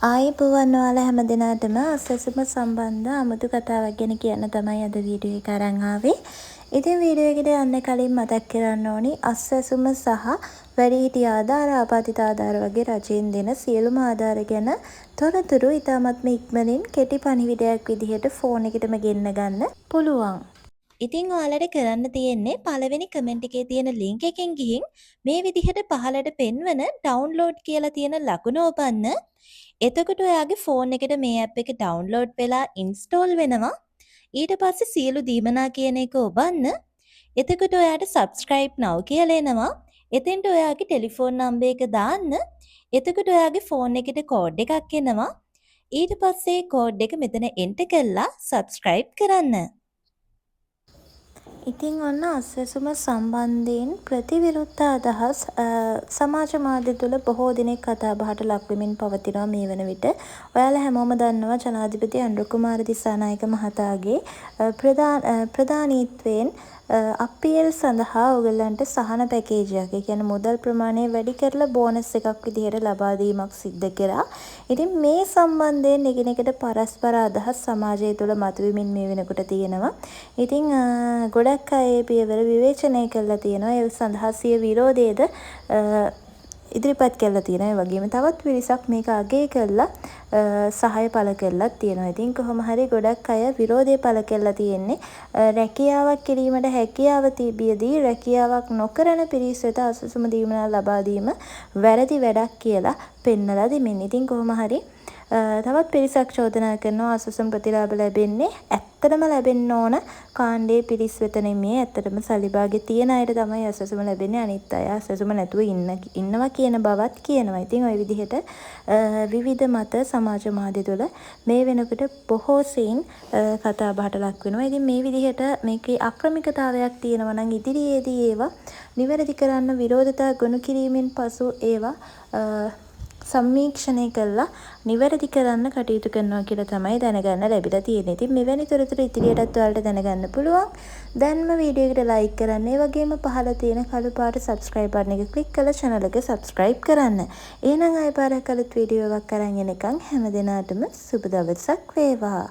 ආයුබෝවන් ඔයාලා හැම දිනාටම අස්වැසුම සම්බන්ධ අමුතු කතාවක් ගැන කියන්න තමයි අද වීඩියෝ එක අරන් ආවේ. ඉතින් වීඩියෝ එකට යන්න කලින් මතක් කරන්න ඕනි අස්වැසුම සහ වැඩිහිටි ආධාර ආබාධිත ආධාර වගේ රජයෙන් දෙන සියලුම ආධාර ගැන තොරතුරු ඉතාමත්ම ඉක්මනින් කෙටි පණිවිඩයක් විදිහට ෆෝන් එකටම ගෙන්න ගන්න පුළුවන්. ඉතින් ඔයාලට කරන්න තියෙන්නේ පළවෙනි කමෙන්ට් එකේ තියෙන ලින්ක් එකෙන් ගිහින් මේ විදිහට පහළට පෙන්වන ඩවුන්ලෝඩ් කියලා තියෙන ලකුණ ඔබන්න. එතකොට ඔයාගේ ෆෝන් එකට මේ ඇප් එක ඩවුන්ලෝඩ් වෙලා ඉන්ස්ටෝල් වෙනවා. ඊට පස්සේ සියලු දීමනා කියන එක ඔබන්න. එතකොට ඔයාට subscribe now කියලා එනවා. එතෙන්ට ඔයාගේ ටෙලිෆෝන් නම්බර් එක දාන්න. එතකොට ඔයාගේ ෆෝන් එකට කෝඩ් එකක් එනවා. ඊට පස්සේ කෝඩ් එක මෙතන එන්ටර් කරලා subscribe කරන්න. ඉතින් ඔන්න අස්වැසුම සම්බන්ධයෙන් ප්‍රතිවිරුද්ධ අදහස් සමාජ මාධ්‍ය තුළ බොහෝ දිනෙක කතා බහට ලක්වෙමින් පවතිනවා මේ වන විට. ඔයාලා හැමෝම දන්නවා ජනාධිපති අනුර කුමාර දිසානායක මහතාගේ ප්‍රධානීත්වයෙන් අපීල් සඳහා ඔයගලන්ට සහන පැකේජයක්, ඒ කියන්නේ මුදල් ප්‍රමාණය වැඩි කරලා බෝනස් එකක් විදිහට ලබා දීමක් සිද්ධ කරා. ඉතින් මේ සම්බන්ධයෙන් එකිනෙකට පරස්පර අදහස් සමාජය තුළ මතුවෙමින් මේ වෙනකොට තියෙනවා. ඉතින් ගොඩක් අය ඒ පියවර විවේචනය කරලා තියෙනවා. ඒ සඳහා සිය විරෝධයද ඉදිරිපත් කරලා තියෙනවා. ඒ වගේම තවත් පිරිසක් මේක අගය කරලා සහාය පළ කරලා තියෙනවා. ඉතින් කොහොම හරි ගොඩක් අය විරෝධය පළ කරලා තියෙන්නේ රැකියාවක් කිරීමට හැකියාව තිබියදී රැකියාවක් නොකරන පිරිස වෙත අසසුම දීමනා ලබා දීම වැරදි වැඩක් කියලා පෙන්නලා දෙමින්. ඉතින් කොහොම හරි තවත් පිරිසක් චෝදනා කරනවා අසසුම් ප්‍රතිලාභ ලැබෙන්නේ ඇත්තටම ලැබෙන්න ඕන කාණ්ඩයේ පිරිස් වෙත නෙමෙයි. ඇත්තටම සල්ලිභාගේ තියෙන අයට තමයි අසසුම ලැබෙන්නේ. අනිත් අය අසසුම නැතුව ඉන්නවා කියන බවත් කියනවා. ඉතින් ওই විදිහට විවිධ මත සමාජ මාධ්‍ය තුළ මේ වෙනකොට බොහෝ සෙයින් කතා බහට ලක් වෙනවා. ඉතින් මේ විදිහට මේකේ අක්‍රමිකතාවයක් තියෙනවා නම් ඉදිරියේදී ඒවා නිවැරදි කරන්න විරෝධතා ගොනු කිරීමෙන් පසු ඒවා සමීක්ෂණය කළා නිවැරදි කරන්න කටයුතු කරනවා කියලා තමයි දැනගන්න ලැබිලා තියෙන්නේ. ඉතින් මෙවැනි තොරතුරු ඉදිරියටත් ඔයාලට දැනගන්න පුළුවන්. දැන්ම වීඩියෝ එකට ලයික් කරන්න. ඒ වගේම පහළ තියෙන කළු පාට subscribe button එක ක්ලික් කරලා channel එක subscribe කරන්න. එහෙනම් ආයෙ පාරක් අලුත් වීඩියෝ එකක් අරන් එනකන් හැම දිනාටම සුබ දවසක් වේවා.